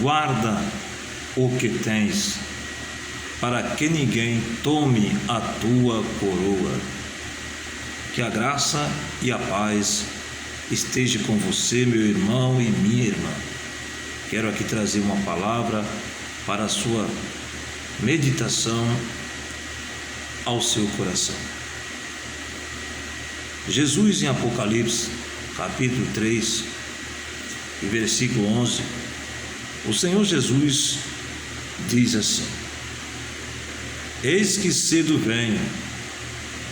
guarda o que tens, para que ninguém tome a tua coroa. Que a graça e a paz esteja com você, meu irmão e minha irmã. Quero aqui trazer uma palavra para a sua meditação ao seu coração. Jesus, em Apocalipse, capítulo 3, e versículo 11, o Senhor Jesus diz assim: eis que cedo venho,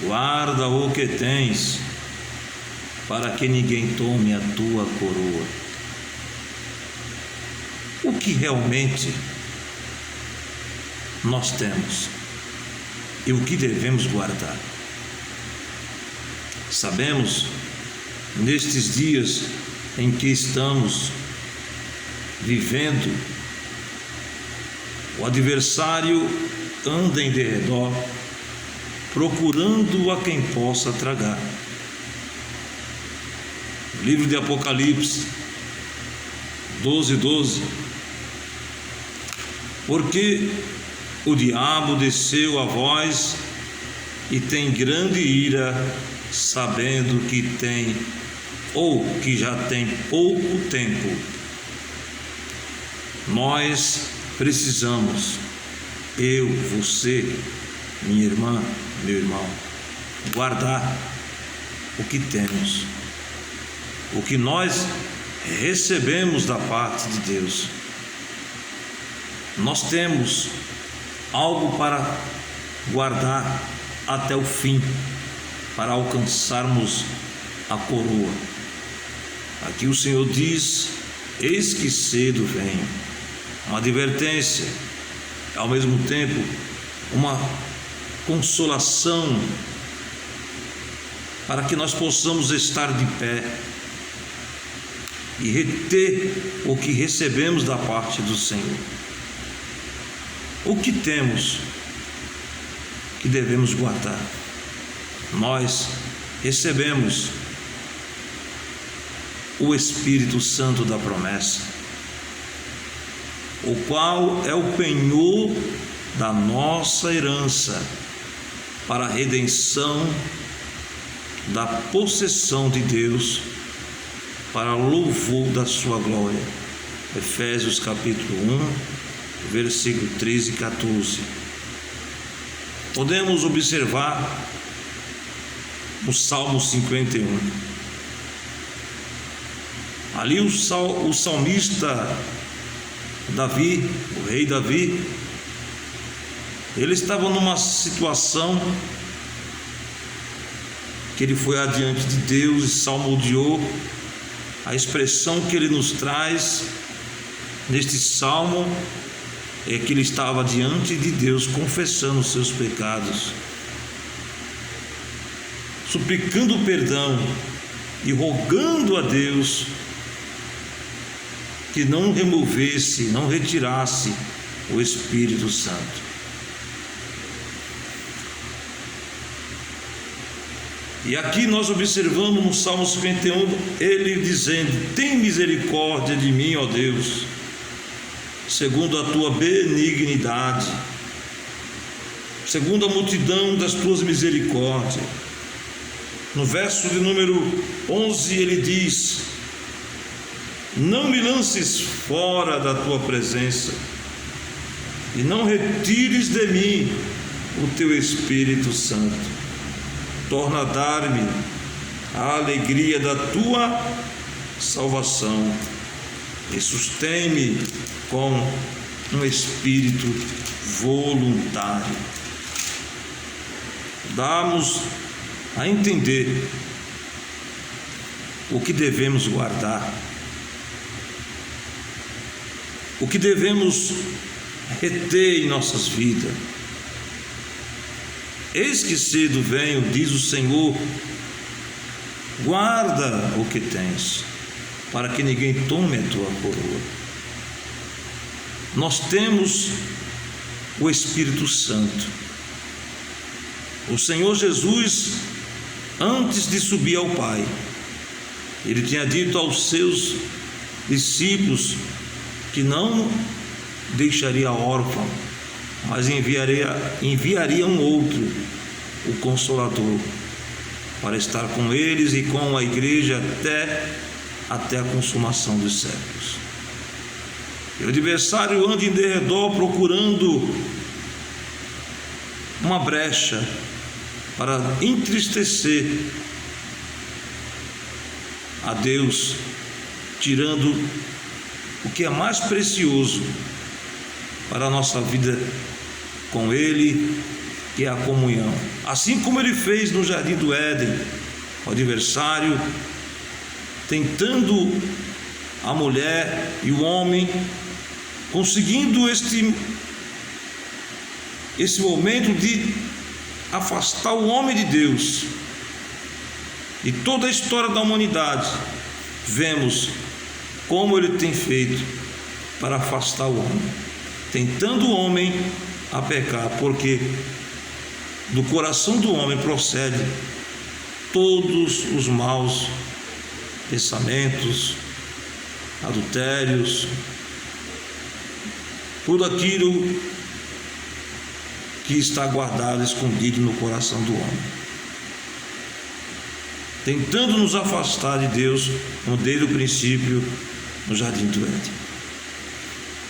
guarda o que tens, para que ninguém tome a tua coroa. O que realmente nós temos e o que devemos guardar? Sabemos, nestes dias em que estamos vivendo, o adversário anda em derredor, procurando a quem possa tragar. Livro de Apocalipse 12:12. Porque o diabo desceu a vós e tem grande ira, sabendo que tem, ou que já tem pouco tempo. Nós precisamos, eu, você, minha irmã, meu irmão, guardar o que temos, o que nós recebemos da parte de Deus. Nós temos algo para guardar até o fim, para alcançarmos a coroa. Aqui o Senhor diz: eis que cedo venho. Uma advertência, ao mesmo tempo uma consolação, para que nós possamos estar de pé e reter o que recebemos da parte do Senhor. O que temos que devemos guardar? Nós recebemos o Espírito Santo da promessa, o qual é o penhor da nossa herança para a redenção da possessão de Deus, para louvor da sua glória. Efésios capítulo 1, versículo 13 e 14. Podemos observar o Salmo 51. Ali o salmista Davi, o rei Davi, ele estava numa situação que ele foi adiante de Deus e salmodiou. A expressão que ele nos traz neste salmo é que ele estava diante de Deus, confessando os seus pecados, suplicando perdão e rogando a Deus que não removesse, não retirasse o Espírito Santo. E aqui nós observamos no Salmo 51, ele dizendo: tem misericórdia de mim, ó Deus, segundo a tua benignidade, segundo a multidão das tuas misericórdias. No verso de número 11 ele diz: não me lances fora da tua presença, e não retires de mim o teu Espírito Santo. Torna a dar-me a alegria da tua salvação e sustém-me com um espírito voluntário. Dá-nos a entender o que devemos guardar, o que devemos reter em nossas vidas. Eis que cedo venho, diz o Senhor, guarda o que tens, para que ninguém tome a tua coroa. Nós temos o Espírito Santo. O Senhor Jesus, antes de subir ao Pai, ele tinha dito aos seus discípulos que não deixaria órfão, mas enviaria um outro, o Consolador, para estar com eles e com a igreja até a consumação dos séculos. E o adversário anda em derredor procurando uma brecha para entristecer a Deus, tirando o que é mais precioso para a nossa vida com Ele, que é a comunhão. Assim como ele fez no Jardim do Éden, o adversário tentando a mulher e o homem, conseguindo esse momento de afastar o homem de Deus. E toda a história da humanidade, vemos como ele tem feito para afastar o homem, tentando o homem a pecar, porque do coração do homem procede todos os maus pensamentos, adultérios, tudo aquilo que está guardado, escondido no coração do homem, tentando nos afastar de Deus, como desde o princípio no Jardim do Éden.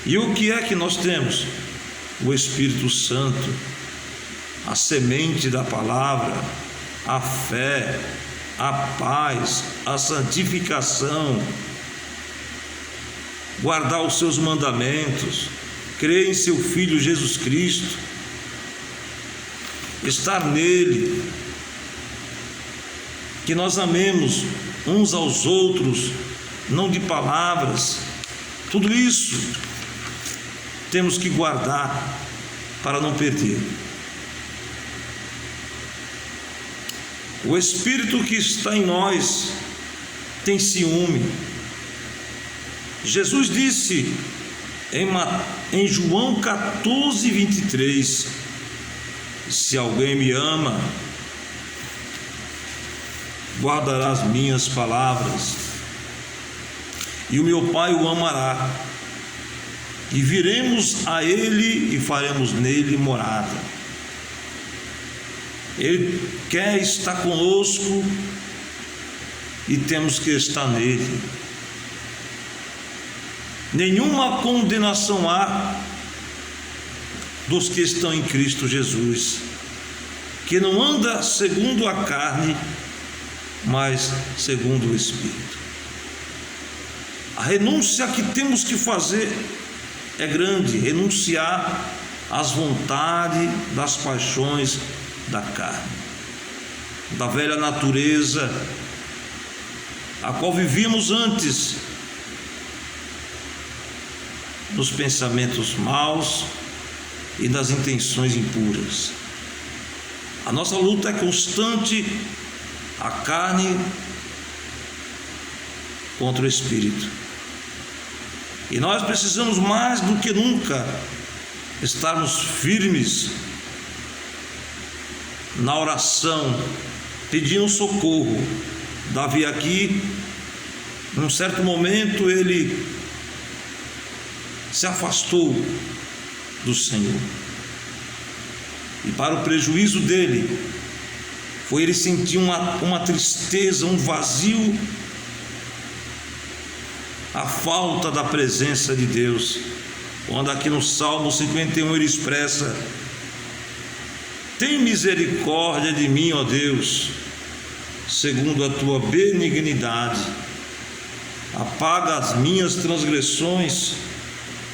E o que é que nós temos? O Espírito Santo, a semente da palavra, a fé, a paz, a santificação, guardar os seus mandamentos, crer em seu Filho Jesus Cristo, estar nele, que nós amemos uns aos outros, não de palavras. Tudo isso temos que guardar para não perder. O Espírito que está em nós tem ciúme. Jesus disse em João 14, 23, se alguém me ama, guardará as minhas palavras, e o meu Pai o amará, e viremos a ele e faremos nele morada. Ele quer estar conosco e temos que estar nele. Nenhuma condenação há dos que estão em Cristo Jesus, que não anda segundo a carne, mas segundo o Espírito. A renúncia que temos que fazer é grande, renunciar às vontades, das paixões da carne, da velha natureza, a qual vivíamos antes, nos pensamentos maus e das intenções impuras. A nossa luta é constante, a carne contra o Espírito. E nós precisamos mais do que nunca estarmos firmes na oração, pedindo socorro. Davi aqui, num certo momento, ele se afastou do Senhor, e para o prejuízo dele, foi ele sentir uma tristeza, um vazio, a falta da presença de Deus, quando aqui no Salmo 51 ele expressa: tem misericórdia de mim, ó Deus, segundo a tua benignidade, apaga as minhas transgressões,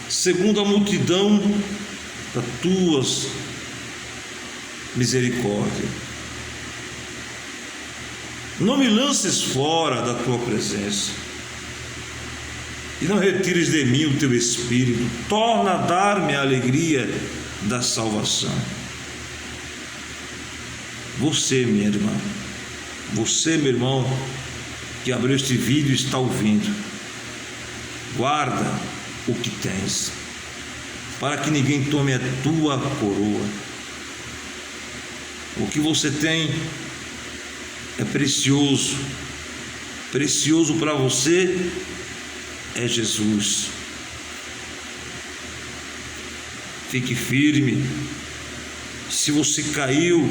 segundo a multidão das tuas misericórdias. Não me lances fora da tua presença, e não retires de mim o teu Espírito. Torna a dar-me a alegria da salvação. Você, minha irmã, você, meu irmão, que abriu este vídeo e está ouvindo, guarda o que tens, para que ninguém tome a tua coroa. O que você tem é precioso, precioso para você é Jesus. fique firme. Se você caiu,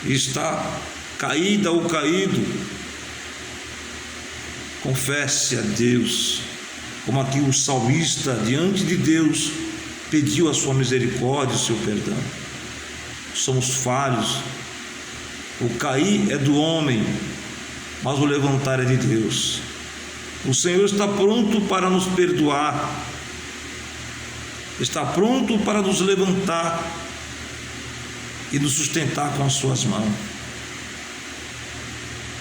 está caída ou caído, confesse a Deus, como aqui o salmista diante de Deus pediu a sua misericórdia e o seu perdão. Somos falhos, o cair é do homem, mas o levantar é de Deus. O Senhor está pronto para nos perdoar, está pronto para nos levantar e nos sustentar com as suas mãos.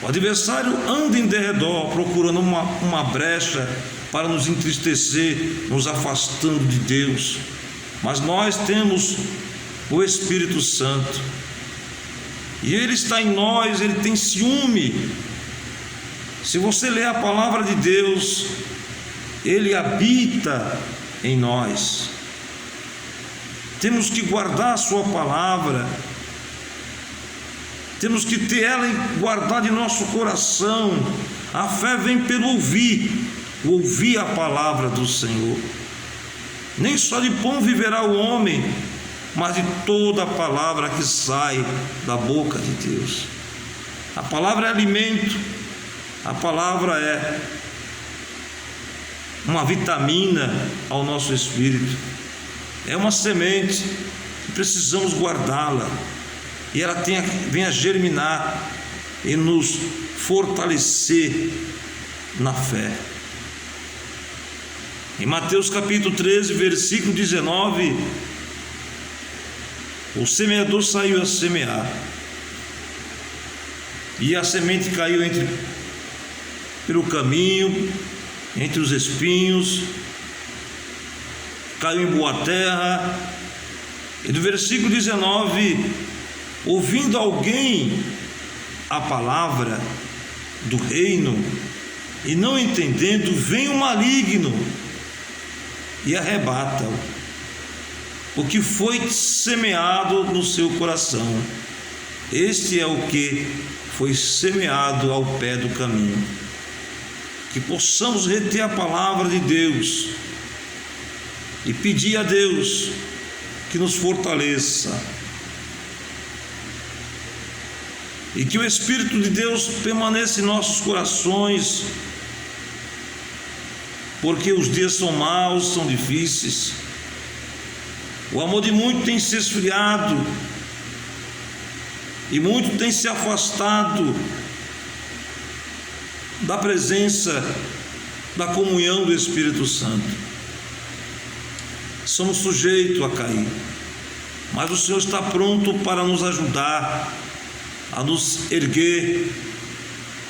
O adversário anda em derredor, procurando uma brecha para nos entristecer, nos afastando de Deus. Mas nós temos o Espírito Santo, e Ele está em nós, Ele tem ciúme. Se você ler a palavra de Deus, Ele habita em nós. Temos que guardar a sua palavra, temos que ter ela guardada em nosso coração. A fé vem pelo ouvir a palavra do Senhor. Nem só de pão viverá o homem, mas de toda a palavra que sai da boca de Deus. A palavra é alimento, a palavra é uma vitamina ao nosso espírito, é uma semente que precisamos guardá-la, e ela vem a germinar e nos fortalecer na fé. Em Mateus capítulo 13, versículo 19, o semeador saiu a semear, e a semente caiu pelo caminho, entre os espinhos, caiu em boa terra. E no versículo 19, ouvindo alguém a palavra do reino e não entendendo, vem o maligno e arrebata-o, o que foi semeado no seu coração. Este é o que foi semeado ao pé do caminho. Que possamos reter a palavra de Deus e pedir a Deus que nos fortaleça, e que o Espírito de Deus permaneça em nossos corações, porque os dias são maus, são difíceis. O amor de muitos tem se esfriado, e muitos têm se afastado da presença, da comunhão do Espírito Santo. Somos sujeitos a cair, mas o Senhor está pronto para nos ajudar, a nos erguer,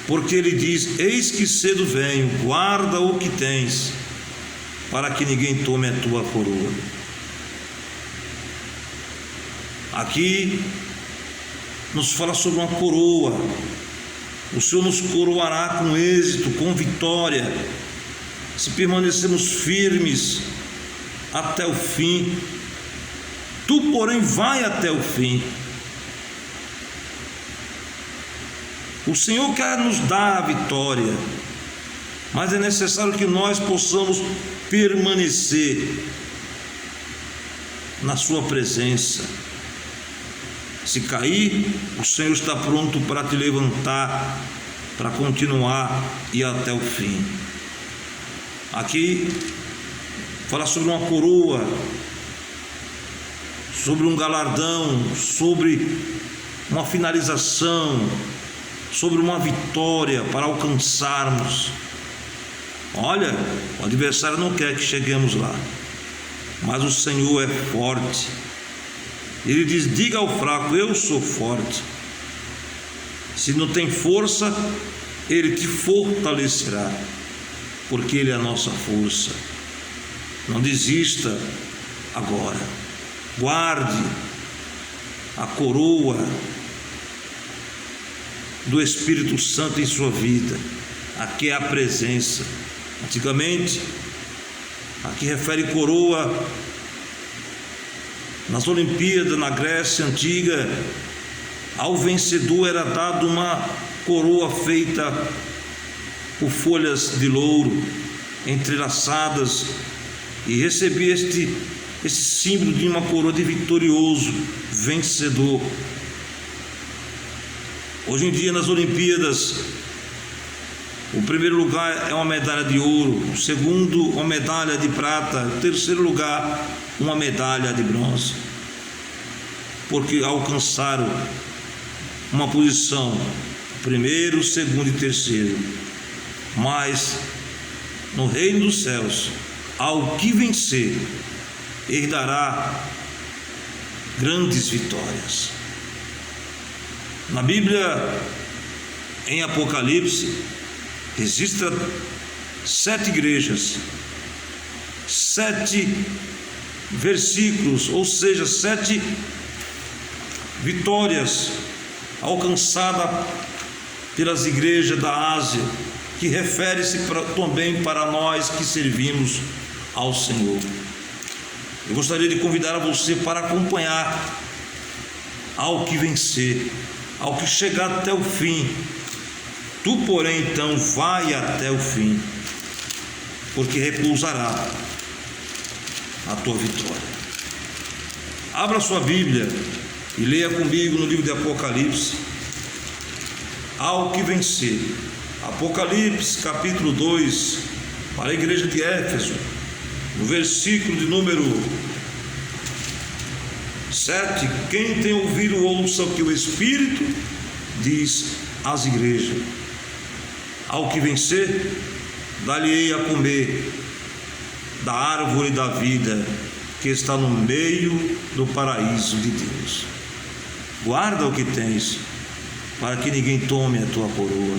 porque Ele diz: eis que cedo venho, guarda o que tens, para que ninguém tome a tua coroa. Aqui nos fala sobre uma coroa. O Senhor nos coroará com êxito, com vitória, se permanecermos firmes até o fim. Tu, porém, vai até o fim. O Senhor quer nos dar a vitória, mas é necessário que nós possamos permanecer na sua presença. Se cair, o Senhor está pronto para te levantar, para continuar e até o fim. Aqui fala sobre uma coroa, sobre um galardão, sobre uma finalização, sobre uma vitória para alcançarmos. Olha, o adversário não quer que cheguemos lá, mas o Senhor é forte. Ele diz: diga ao fraco, eu sou forte. Se não tem força, Ele te fortalecerá, porque Ele é a nossa força. Não desista agora. Guarde a coroa do Espírito Santo em sua vida. Aqui é a presença. Antigamente, aqui refere coroa. Nas Olimpíadas, na Grécia Antiga, ao vencedor era dado uma coroa feita por folhas de louro entrelaçadas, e recebia esse símbolo de uma coroa de vitorioso, vencedor. Hoje em dia, nas Olimpíadas, o primeiro lugar é uma medalha de ouro, o segundo, uma medalha de prata, o terceiro lugar, uma medalha de bronze, porque alcançaram uma posição, primeiro, segundo e terceiro. Mas no reino dos céus, ao que vencer, herdará grandes vitórias. Na Bíblia, em Apocalipse, registra 7 igrejas, 7 versículos, ou seja, 7 vitórias alcançadas pelas igrejas da Ásia, que refere-se também para nós que servimos ao Senhor. Eu gostaria de convidar você para acompanhar ao que vencer, ao que chegar até o fim. Tu, porém, então, vai até o fim, porque repousará a tua vitória. Abra sua Bíblia e leia comigo no livro de Apocalipse, ao que vencer. Apocalipse, capítulo 2, para a igreja de Éfeso, no versículo de número 7. Quem tem ouvido, ouça o que o Espírito diz às igrejas. Ao que vencer, dar-lhe-ei a comer da árvore da vida, que está no meio do paraíso de Deus. Guarda o que tens, para que ninguém tome a tua coroa.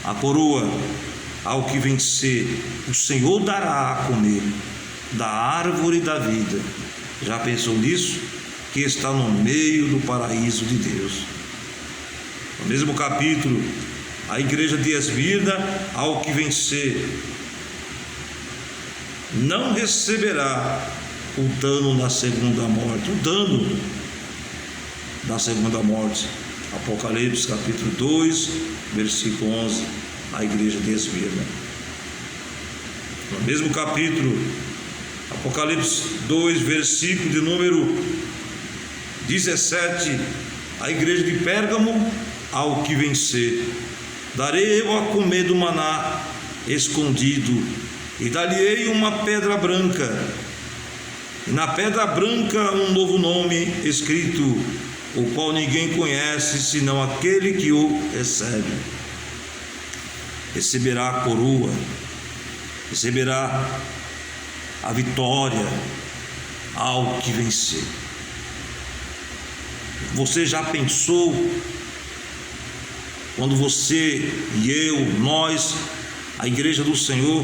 A coroa, ao que vencer, o Senhor dará a comer da árvore da vida. Já pensou nisso? Que está no meio do paraíso de Deus. No mesmo capítulo, a igreja de Esmirna, ao que vencer, não receberá o dano na segunda morte. O dano da segunda morte. Apocalipse capítulo 2, versículo 11, a igreja de Esmirna. No mesmo capítulo, Apocalipse 2, versículo de número 17, a igreja de Pérgamo, ao que vencer, darei eu a comer do maná escondido, e dar-lhe-ei uma pedra branca, e na pedra branca um novo nome escrito, o qual ninguém conhece, senão aquele que o recebe. Receberá a coroa, receberá a vitória ao que vencer. Você já pensou, quando você e eu, nós, a igreja do Senhor,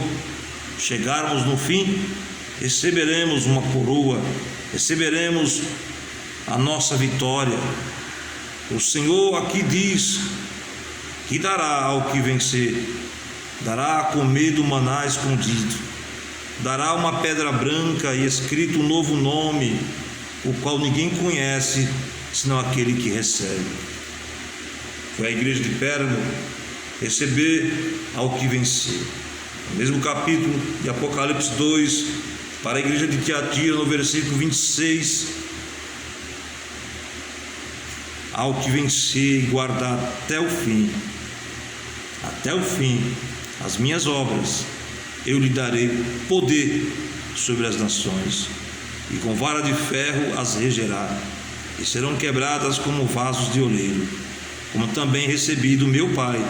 chegarmos no fim, receberemos uma coroa, receberemos a nossa vitória. O Senhor aqui diz que dará ao que vencer, dará a comer do maná escondido, dará uma pedra branca e escrito um novo nome, o qual ninguém conhece, senão aquele que recebe. Foi a igreja de Pérgamo receber ao que vencer. No mesmo capítulo de Apocalipse 2, para a igreja de Tiatira, no versículo 26, ao que vencer e guardar até o fim as minhas obras, eu lhe darei poder sobre as nações, e com vara de ferro as regerá, e serão quebradas como vasos de oleiro, como também recebi do meu Pai.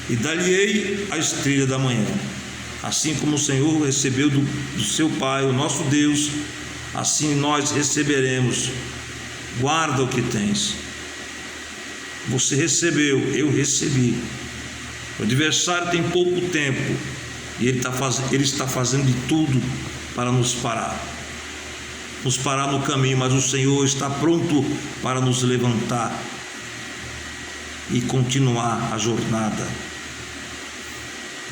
E dar-lhe-ei a estrela da manhã, assim como o Senhor recebeu do seu Pai, o nosso Deus, assim nós receberemos. Guarda o que tens. Você recebeu, eu recebi. O adversário tem pouco tempo e ele está fazendo de tudo para nos parar no caminho, mas o Senhor está pronto para nos levantar e continuar a jornada.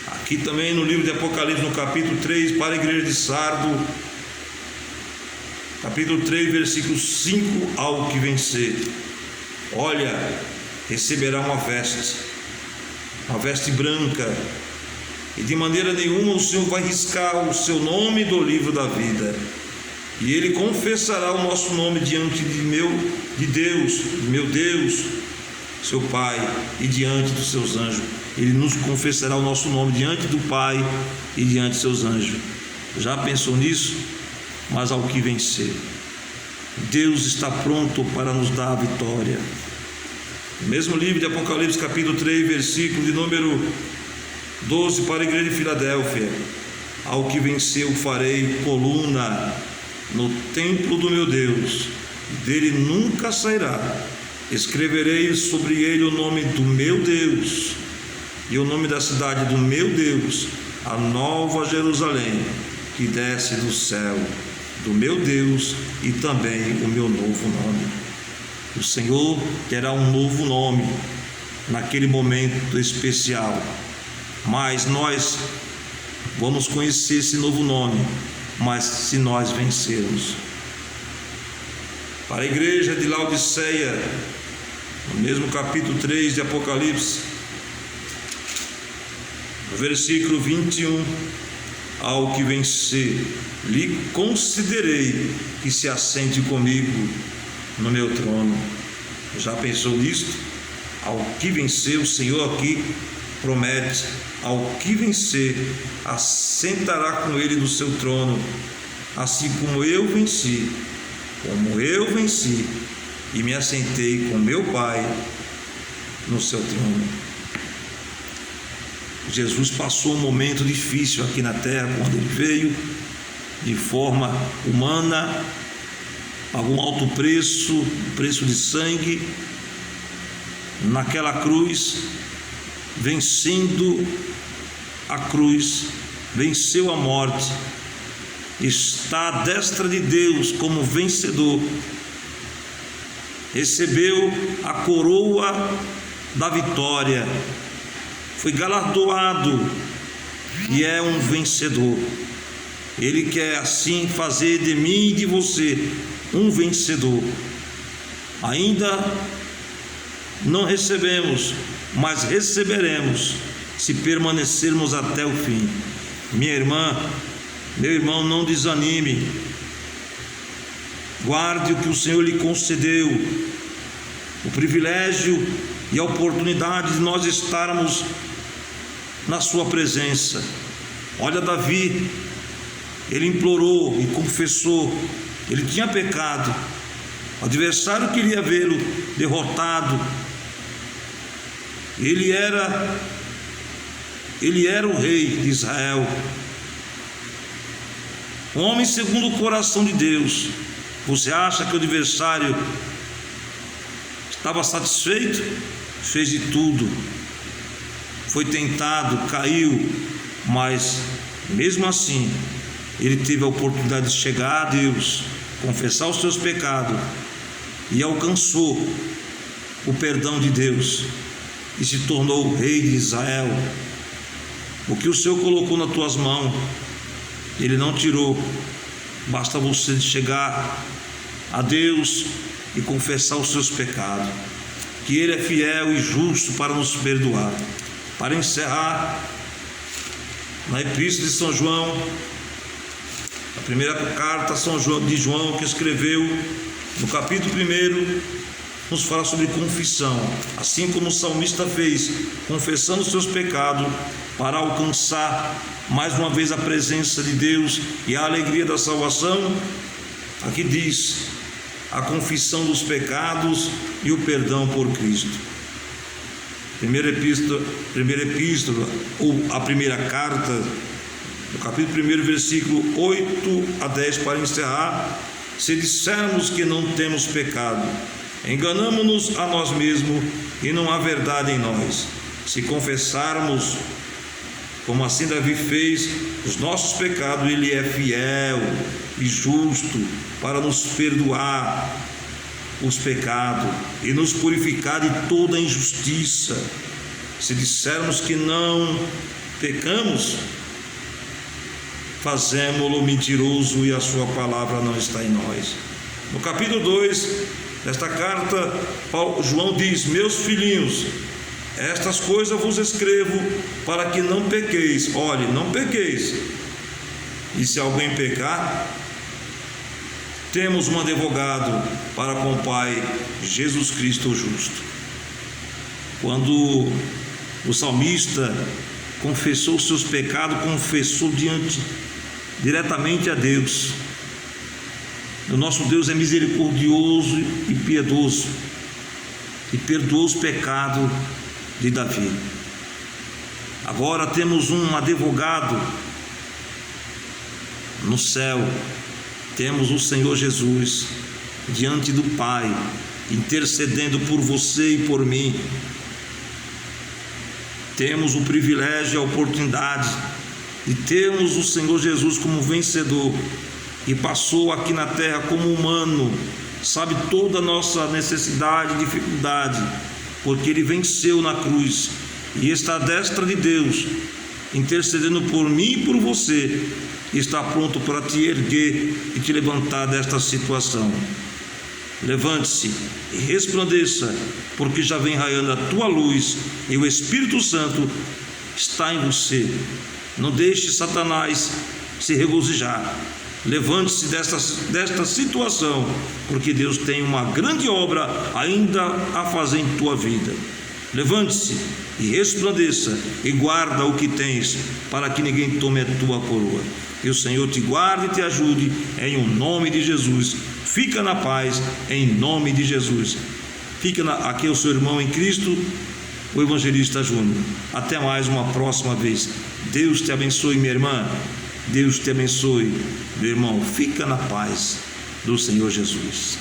Aqui também no livro de Apocalipse, no capítulo 3, para a igreja de Sardo, capítulo 3, versículo 5, ao que vencer, olha, receberá uma veste branca, e de maneira nenhuma o Senhor vai riscar o seu nome do livro da vida. E ele confessará o nosso nome diante de meu Deus, seu Pai, e diante dos seus anjos. Ele nos confessará o nosso nome diante do Pai e diante de seus anjos. Já pensou nisso? Mas ao que vencer, Deus está pronto para nos dar a vitória. No mesmo livro de Apocalipse, capítulo 3, versículo de número 12, para a igreja de Filadélfia: ao que venceu farei coluna no templo do meu Deus, dele nunca sairá. Escreverei sobre ele o nome do meu Deus e o nome da cidade do meu Deus, a nova Jerusalém, que desce do céu, do meu Deus, e também o meu novo nome. O Senhor terá um novo nome naquele momento especial, mas nós vamos conhecer esse novo nome, mas se nós vencermos. Para a igreja de Laodiceia, no mesmo capítulo 3 de Apocalipse, no versículo 21, ao que vencer, lhe considerei que se assente comigo no meu trono. Já pensou nisto? Ao que vencer, o Senhor aqui promete: ao que vencer, assentará com ele no seu trono, assim como eu venci e me assentei com meu Pai no seu trono. Jesus passou um momento difícil aqui na terra, quando ele veio de forma humana, pagou um alto preço de sangue naquela cruz, vencendo a cruz, venceu a morte, está à destra de Deus como vencedor, recebeu a coroa da vitória, foi galardoado e é um vencedor. Ele quer assim fazer de mim e de você um vencedor. Ainda não recebemos, mas receberemos se permanecermos até o fim. Minha irmã, meu irmão, não desanime. Guarde o que o Senhor lhe concedeu, o privilégio e a oportunidade de nós estarmos na sua presença. Olha Davi, ele implorou e confessou, ele tinha pecado, o adversário queria vê-lo derrotado, ele era o rei de Israel, um homem segundo o coração de Deus. Você acha que o adversário estava satisfeito? Fez de tudo, foi tentado, caiu, mas mesmo assim ele teve a oportunidade de chegar a Deus, confessar os seus pecados, e alcançou o perdão de Deus e se tornou o rei de Israel. O que o Senhor colocou nas tuas mãos, Ele não tirou. Basta você chegar a Deus e confessar os seus pecados, que Ele é fiel e justo para nos perdoar. Para encerrar, na Epístola de São João, a primeira carta de João, que escreveu, no capítulo 1, nos fala sobre confissão, assim como o salmista fez, confessando os seus pecados, para alcançar mais uma vez a presença de Deus e a alegria da salvação. Aqui diz: a confissão dos pecados e o perdão por Cristo. Primeira epístola, ou a primeira carta, no capítulo 1, versículo 8 a 10, para encerrar: se dissermos que não temos pecado, enganamo-nos a nós mesmos e não há verdade em nós. Se confessarmos, como assim Davi fez, os nossos pecados, Ele é fiel e justo para nos perdoar os pecados e nos purificar de toda injustiça. Se dissermos que não pecamos, fazemo-lo mentiroso e a sua palavra não está em nós. No capítulo 2 desta carta, João diz: meus filhinhos, Estas coisas vos escrevo para que não pequeis. Olhe, não pequeis. E se alguém pecar, temos um advogado para com o Pai, Jesus Cristo o justo. Quando o salmista confessou seus pecados, confessou diretamente a Deus. O nosso Deus é misericordioso e piedoso, e perdoou os pecados de Davi. Agora temos um advogado no céu, temos o Senhor Jesus diante do Pai, intercedendo por você e por mim. Temos o privilégio e a oportunidade de termos o Senhor Jesus como vencedor, que passou aqui na terra como humano, sabe toda a nossa necessidade e dificuldade, porque Ele venceu na cruz e está à destra de Deus, intercedendo por mim e por você, e está pronto para te erguer e te levantar desta situação. Levante-se e resplandeça, porque já vem raiando a tua luz e o Espírito Santo está em você. Não deixe Satanás se regozijar. Levante-se desta situação, porque Deus tem uma grande obra ainda a fazer em tua vida. Levante-se e resplandeça e guarda o que tens, para que ninguém tome a tua coroa. Que o Senhor te guarde e te ajude, em o nome de Jesus. Fica na paz, em nome de Jesus. Aqui é o seu irmão em Cristo, o evangelista Júnior. Até mais uma próxima vez. Deus te abençoe, minha irmã. Deus te abençoe, meu irmão. Fica na paz do Senhor Jesus.